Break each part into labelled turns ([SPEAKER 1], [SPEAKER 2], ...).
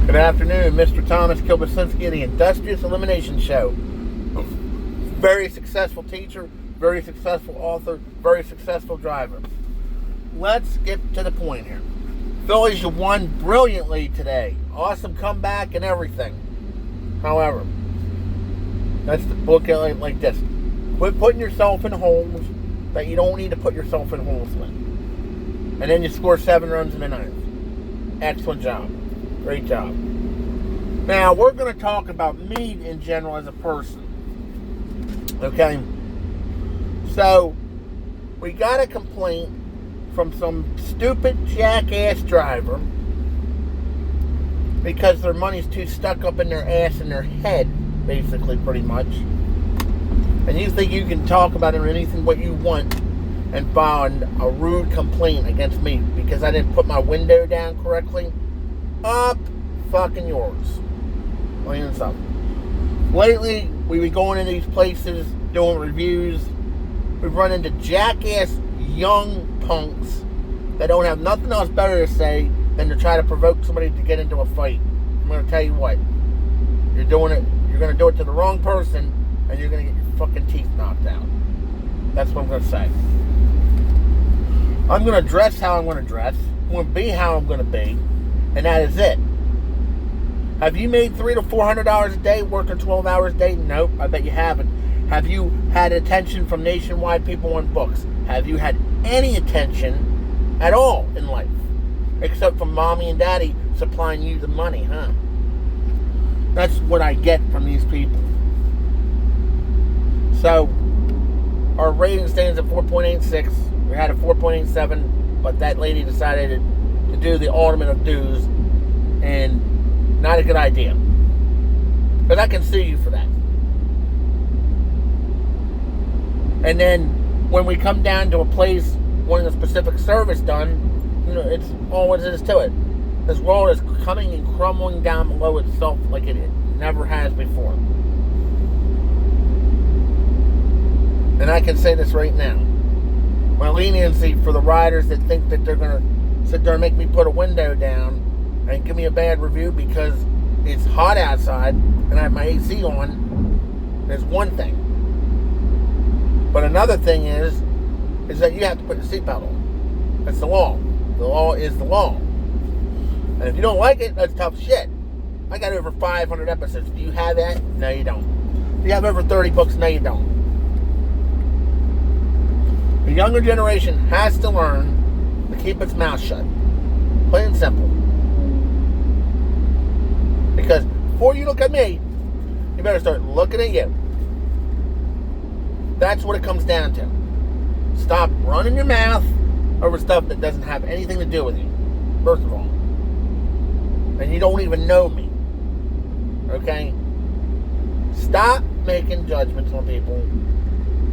[SPEAKER 1] Good afternoon, Mr. Thomas Kilbasinski, the Industrious Elimination Show. Very successful teacher, very successful author, very successful driver. Let's get to the point here. Phillies, you won brilliantly today. Awesome comeback and everything. However, let's look at it like this. Quit putting yourself in holes that you don't need to put yourself in holes with. And then you score 7 runs in the ninth. Excellent job. Great job. Now, we're going to talk about me in general as a person. Okay? So, we got a complaint from some stupid jackass driver because their money's too stuck up in their ass and their head, basically, pretty much. And you think you can talk about it or anything what you want and file a rude complaint against me because I didn't put my window down correctly? Up fucking yours. Plain and simple. Lately, we've been going into these places, doing reviews. We've run into jackass young punks that don't have nothing else better to say than to try to provoke somebody to get into a fight. I'm going to tell you what. You're going to do it to the wrong person, and you're going to get your fucking teeth knocked out. That's what I'm going to say. I'm going to dress how I'm going to dress. I'm going to be how I'm going to be. And that is it. Have you made $300 to $400 a day working 12 hours a day? Nope, I bet you haven't. Have you had attention from nationwide people on books? Have you had any attention at all in life? Except from mommy and daddy supplying you the money, huh? That's what I get from these people. So, our rating stands at 4.86. We had a 4.87, but that lady decided to do the ultimate of do's, and not a good idea. But I can sue you for that. And then when we come down to a place wanting a specific service done, you know, it's all what it is to it. This world is coming and crumbling down below itself like it never has before. And I can say this right now. My leniency for the riders that think that they're going to sit there and make me put a window down and give me a bad review because it's hot outside and I have my AC on is one thing. But another thing is that you have to put your seatbelt on. That's the law. The law is the law. And if you don't like it, that's tough shit. I got over 500 episodes. Do you have that? No, you don't. Do you have over 30 books? No, you don't. The younger generation has to learn to keep its mouth shut. Plain and simple. Because before you look at me, you better start looking at you. That's what it comes down to. Stop running your mouth over stuff that doesn't have anything to do with you, first of all. And you don't even know me. Okay? Stop making judgments on people.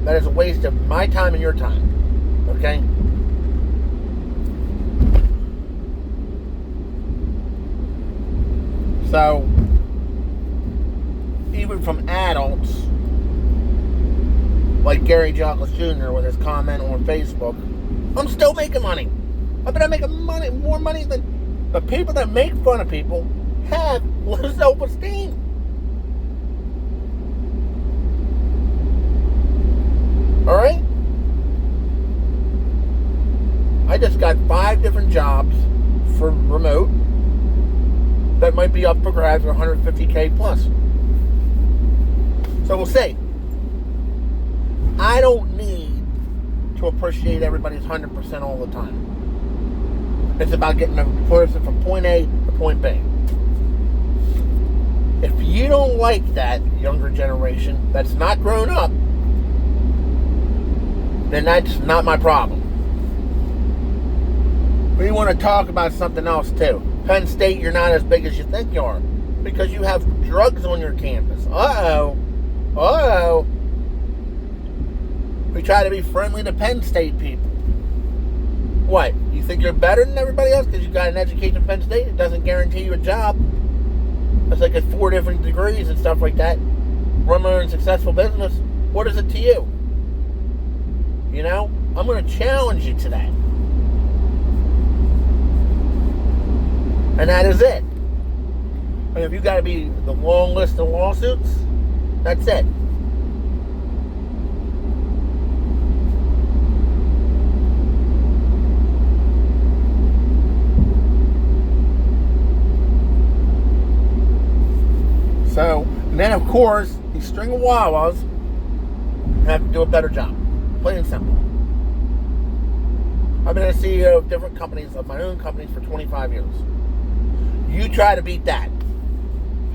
[SPEAKER 1] That is a waste of my time and your time. Okay? So, even from adults, like Gary Jockolas Jr. with his comment on Facebook, I'm still making money. I bet I'm making more money than the people that make fun of people have low self-esteem. Alright? I just got 5 different jobs for remote that might be up for grabs for $150K plus. So we'll see. I don't need to appreciate everybody's 100% all the time. It's about getting a person from point A to point B. If you don't like that younger generation that's not grown up, then that's not my problem. We want to talk about something else too. Penn State, you're not as big as you think you are because you have drugs on your campus. Uh-oh. We try to be friendly to Penn State people. What? You think you're better than everybody else because you got an education at Penn State? It doesn't guarantee you a job. That's like at 4 different degrees and stuff like that. Run my own successful business. What is it to you? You know? I'm going to challenge you to that. And that is it. And if you got to be the long list of lawsuits, that's it. So, and then of course, these string of Wawas have to do a better job. Plain and simple. I've been a CEO of different companies, of my own companies, for 25 years. You try to beat that.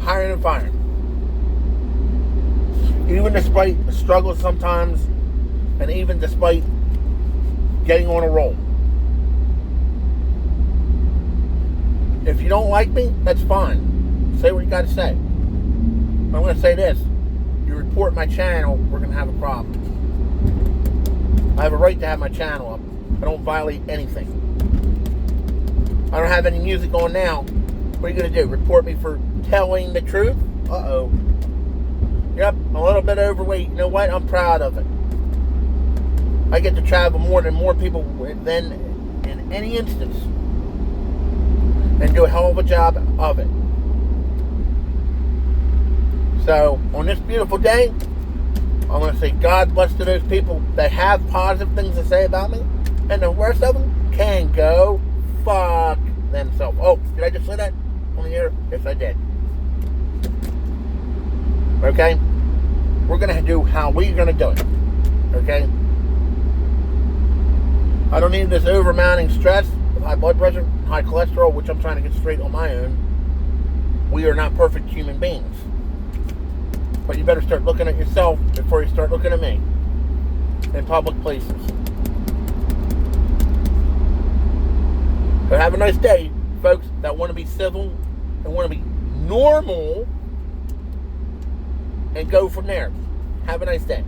[SPEAKER 1] Hiring and firing. Even despite the struggles sometimes, and even despite getting on a roll. If you don't like me, that's fine. Say what you got to say. But I'm going to say this. You report my channel, we're going to have a problem. I have a right to have my channel up. I don't violate anything. I don't have any music on now. What are you going to do? Report me for telling the truth? Uh-oh. Yep, a little bit overweight. You know what? I'm proud of it. I get to travel more than more people than in any instance. And do a hell of a job of it. So, on this beautiful day, I'm going to say God bless to those people that have positive things to say about me. And the rest of them can go fuck themselves. Oh, did I just say that on the air? Yes, I did. Okay? We're going to do how we're going to do it. Okay? I don't need this overmounting stress of high blood pressure, high cholesterol, which I'm trying to get straight on my own. We are not perfect human beings. But you better start looking at yourself before you start looking at me in public places. So have a nice day, folks that want to be civil and want to be normal, and go from there. Have a nice day.